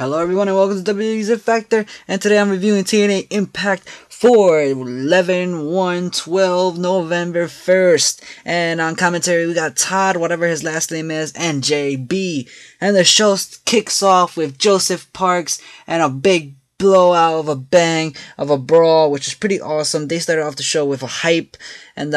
Hello everyone and welcome to WZ Factor, and today I'm reviewing TNA Impact for 11/1/12 November 1st. And on commentary we got Todd, whatever his last name is, and JB. And the show kicks off with Joseph Parks and a big blowout of a bang of a brawl, which is pretty awesome. They started off the show with a hype, and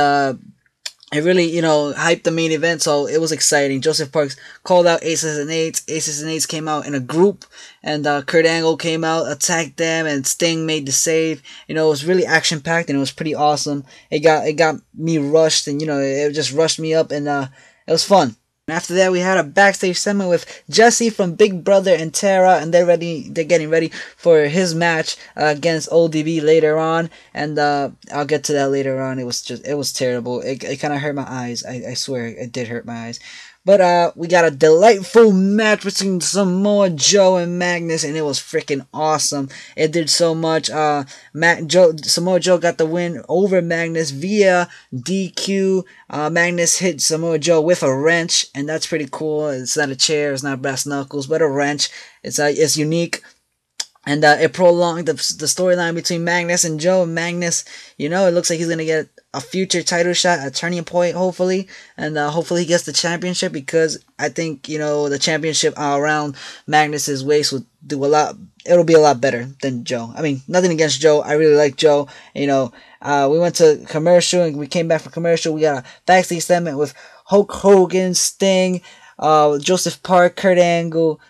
it really, hyped the main event, so it was exciting. Joseph Parks called out Aces and Eights. Aces and Eights came out in a group, and Kurt Angle came out, attacked them, and Sting made the save. It was really action-packed, and it was pretty awesome. It got me rushed, and, it just rushed me up, and it was fun. And after that, we had a backstage segment with Jesse from Big Brother and Tara, and they're getting ready for his match against ODB later on, and I'll get to that later on. It was terrible. It kind of hurt my eyes. I swear it did hurt my eyes. But we got a delightful match between Samoa Joe and Magnus, and it was freaking awesome. It did so much. Samoa Joe got the win over Magnus via DQ. Magnus hit Samoa Joe with a wrench, and that's pretty cool. It's not a chair, it's not brass knuckles, but a wrench. It's unique. And it prolonged the storyline between Magnus and Joe. Magnus, it looks like he's going to get a future title shot, a turning point, hopefully. And hopefully he gets the championship, because I think, the championship around Magnus's waist would do a lot. It'll be a lot better than Joe. I mean, nothing against Joe. I really like Joe. We went to commercial, and we came back from commercial. We got a backstage segment with Hulk Hogan, Sting, Joseph Park, Kurt Angle,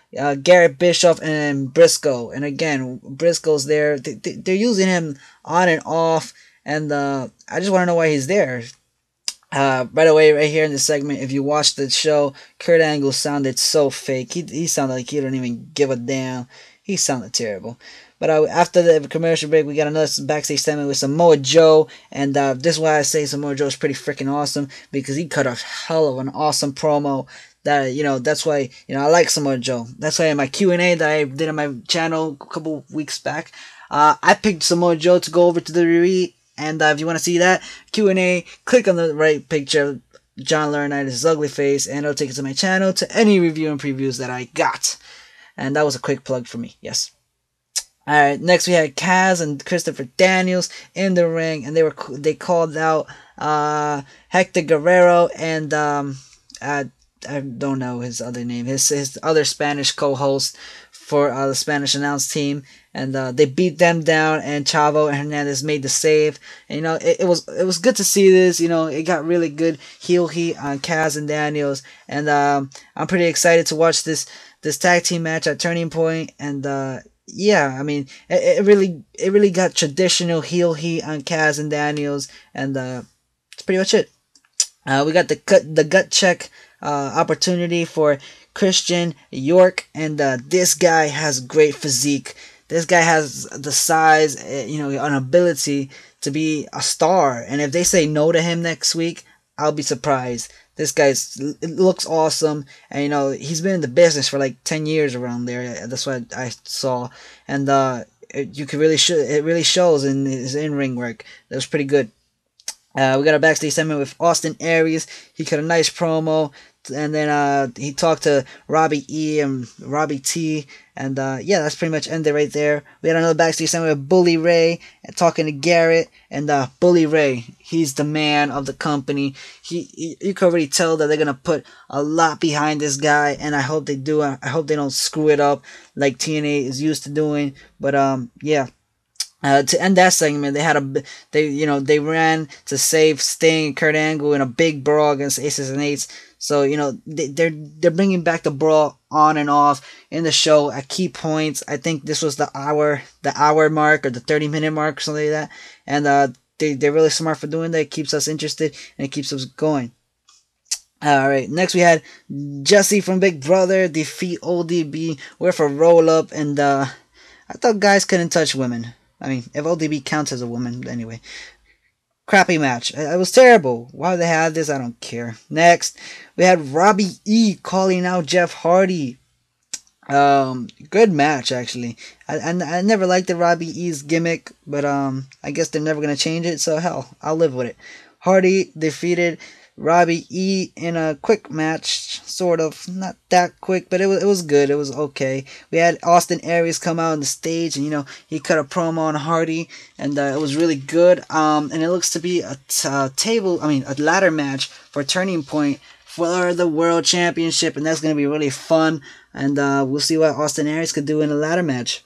Garrett Bischoff, and Briscoe. And again, Briscoe's there. They're using him on and off, and I just want to know why he's there. By the way, right here in this segment, if you watch the show, Kurt Angle sounded so fake. He sounded like he don't even give a damn. He sounded terrible. But after the commercial break, we got another backstage segment with Samoa Joe, and this is why I say Samoa Joe is pretty freaking awesome, because he cut a hell of an awesome promo. That's why, I like Samoa Joe. That's why in my Q&A that I did on my channel a couple weeks back, I picked Samoa Joe to go over to the WWE. And if you want to see that Q&A, click on the right picture, John Laurinaitis' ugly face, and it'll take you to my channel, to any review and previews that I got. And that was a quick plug for me, yes. Alright, next we had Kaz and Christopher Daniels in the ring, and they called out Hector Guerrero and I don't know his other name, his other Spanish co-host for the Spanish announce team, and they beat them down, and Chavo and Hernandez made the save. And, it was good to see this. It got really good heel heat on Kaz and Daniels, and I'm pretty excited to watch this tag team match at Turning Point. And yeah, I mean, it really got traditional heel heat on Kaz and Daniels, and that's pretty much it. We got the gut check opportunity for Christian York, and this guy has great physique. This guy has the size, an ability to be a star. And if they say no to him next week, I'll be surprised. This guy looks awesome, and he's been in the business for like 10 years around there. That's what I saw, and it really shows in his in-ring work. That was pretty good. We got a backstage segment with Austin Aries. He cut a nice promo, and then he talked to Robbie E and Robbie T, and yeah, that's pretty much ended right there. We had another backstage segment with Bully Ray talking to Garrett, and Bully Ray, he's the man of the company. You can already tell that they're gonna put a lot behind this guy, and I hope they do. I hope they don't screw it up like TNA is used to doing. But yeah. To end that segment, they ran to save Sting and Kurt Angle in a big brawl against Aces and Eights. So they're bringing back the brawl on and off in the show at key points. I think this was the hour mark, or the 30-minute mark, or something like that. And they're really smart for doing that. It keeps us interested, and it keeps us going. Alright, next we had Jesse from Big Brother defeat ODB with a roll up, and I thought guys couldn't touch women. I mean, if ODB counts as a woman, anyway. Crappy match. It was terrible. Why they have this, I don't care. Next, we had Robbie E calling out Jeff Hardy. Good match, actually. I never liked the Robbie E's gimmick, but I guess they're never gonna change it, so hell, I'll live with it. Hardy defeated Robbie E in a quick match, sort of, not that quick, but it was good. It was okay. We had Austin Aries come out on the stage, and he cut a promo on Hardy, and it was really good. And it looks to be a ladder match for Turning Point for the World Championship, and that's gonna be really fun. And we'll see what Austin Aries could do in a ladder match.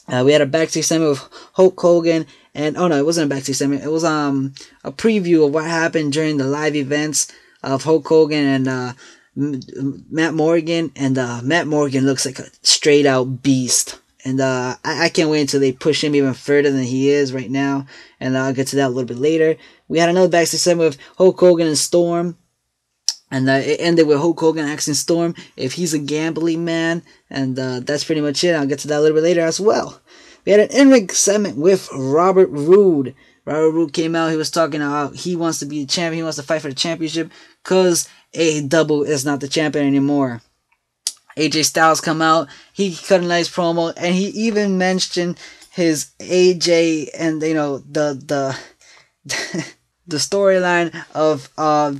We had a backstage segment with Hulk Hogan, and oh no, it wasn't a backstage segment. It was a preview of what happened during the live events of Hulk Hogan and Matt Morgan. And Matt Morgan looks like a straight out beast. And I can't wait until they push him even further than he is right now. And I'll get to that a little bit later. We had another backstage segment with Hulk Hogan and Storm. And it ended with Hulk Hogan asking Storm if he's a gambling man. And that's pretty much it. I'll get to that a little bit later as well. We had an in-ring segment with Robert Roode. Robert Roode came out. He was talking about he wants to be the champion. He wants to fight for the championship because AEW is not the champion anymore. AJ Styles come out. He cut a nice promo. And he even mentioned his AJ and, the the storyline of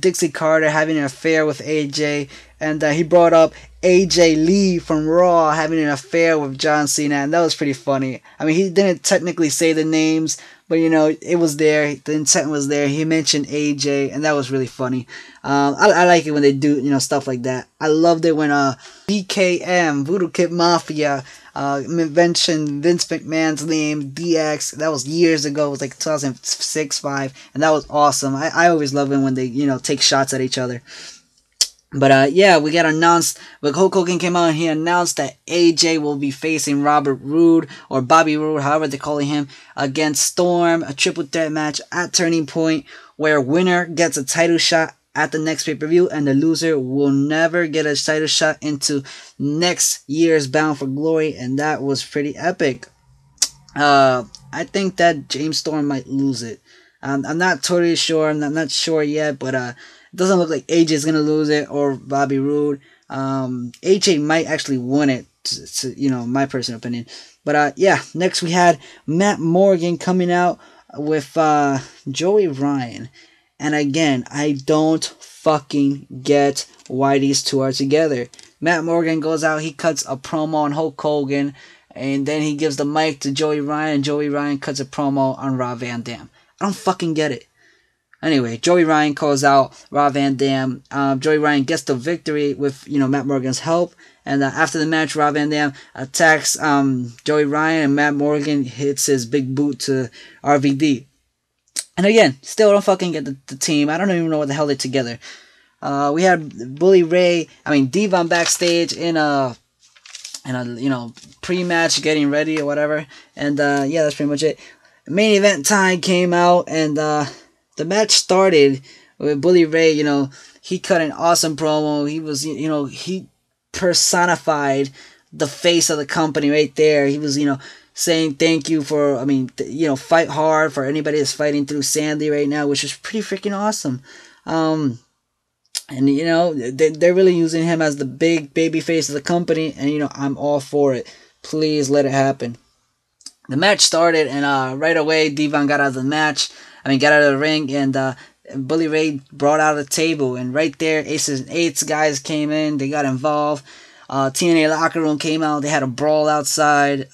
Dixie Carter having an affair with AJ, and he brought up AJ Lee from Raw having an affair with John Cena, and that was pretty funny. I mean, he didn't technically say the names, but it was there. The intent was there. He mentioned AJ, and that was really funny. I like it when they do stuff like that. I loved it when BKM Voodoo Kid Mafia mentioned Vince McMahon's name, DX. That was years ago. It was like 2006, 5, and that was awesome. I always love it when they take shots at each other. But yeah, we got announced. But Hulk Hogan came out and he announced that AJ will be facing Robert Roode or Bobby Roode, however they're calling him, against Storm, a triple threat match at Turning Point, where winner gets a title shot at the next pay-per-view, and the loser will never get a title shot into next year's Bound for Glory, and that was pretty epic. I think that James Storm might lose it. I'm not totally sure. I'm not sure yet, but it doesn't look like AJ is gonna lose it or Bobby Roode. AJ might actually win it, to my personal opinion. But yeah, next we had Matt Morgan coming out with Joey Ryan. And again, I don't fucking get why these two are together. Matt Morgan goes out, he cuts a promo on Hulk Hogan, and then he gives the mic to Joey Ryan, and Joey Ryan cuts a promo on Rob Van Dam. I don't fucking get it. Anyway, Joey Ryan calls out Rob Van Dam. Joey Ryan gets the victory with, Matt Morgan's help. And after the match, Rob Van Dam attacks Joey Ryan, and Matt Morgan hits his big boot to RVD. And again, still don't fucking get the team. I don't even know what the hell they're together. We had Bully Ray, Devon backstage in a pre-match getting ready or whatever. And yeah, that's pretty much it. Main event time came out, and the match started with Bully Ray. He cut an awesome promo. He was, he personified the face of the company right there. He was, saying thank you for, fight hard for anybody that's fighting through Sandy right now, which is pretty freaking awesome. And, they're really using him as the big baby face of the company, and, I'm all for it. Please let it happen. The match started, and right away, Devon got out of the ring, and Bully Ray brought out a table, and right there, Aces and Eights guys came in, they got involved. TNA locker room came out, they had a brawl outside.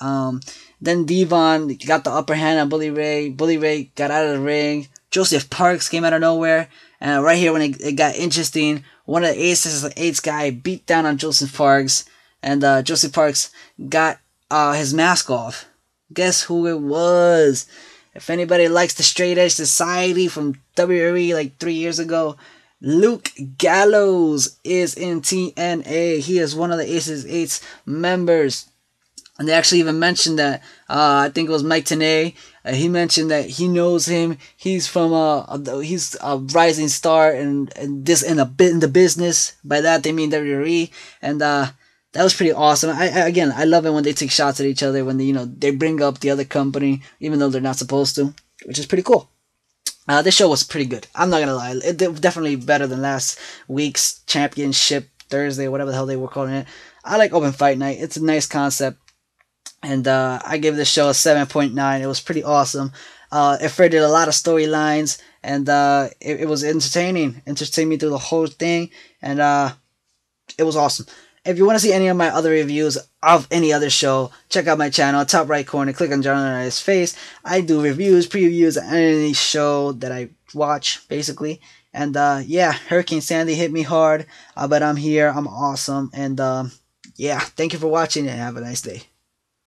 Then Devon got the upper hand on Bully Ray. Bully Ray got out of the ring. Joseph Parks came out of nowhere. And right here when it got interesting, one of the Aces and Eights guy beat down on Joseph Parks. And Joseph Parks got his mask off. Guess who it was? If anybody likes the Straight Edge Society from WWE like 3 years ago, Luke Gallows is in TNA. He is one of the Aces and Eights members. And they actually even mentioned that, I think it was Mike Tenay, he mentioned that he knows him. He's from, he's a rising star and this in the business. By that they mean WWE. And that was pretty awesome. I love it when they take shots at each other, when they bring up the other company, even though they're not supposed to, which is pretty cool. This show was pretty good. I'm not gonna lie. It definitely better than last week's Championship Thursday, whatever the hell they were calling it. I like Open Fight Night. It's a nice concept. And I gave this show a 7.9. It was pretty awesome. It furthered a lot of storylines. and it was entertained me through the whole thing, and it was awesome. If you want to see any of my other reviews of any other show, check out my channel, top right corner, click on John Laurinaitis' face. I do reviews, previews of any show that I watch, basically. And yeah, Hurricane Sandy hit me hard, but I'm here, I'm awesome, and yeah, thank you for watching and have a nice day.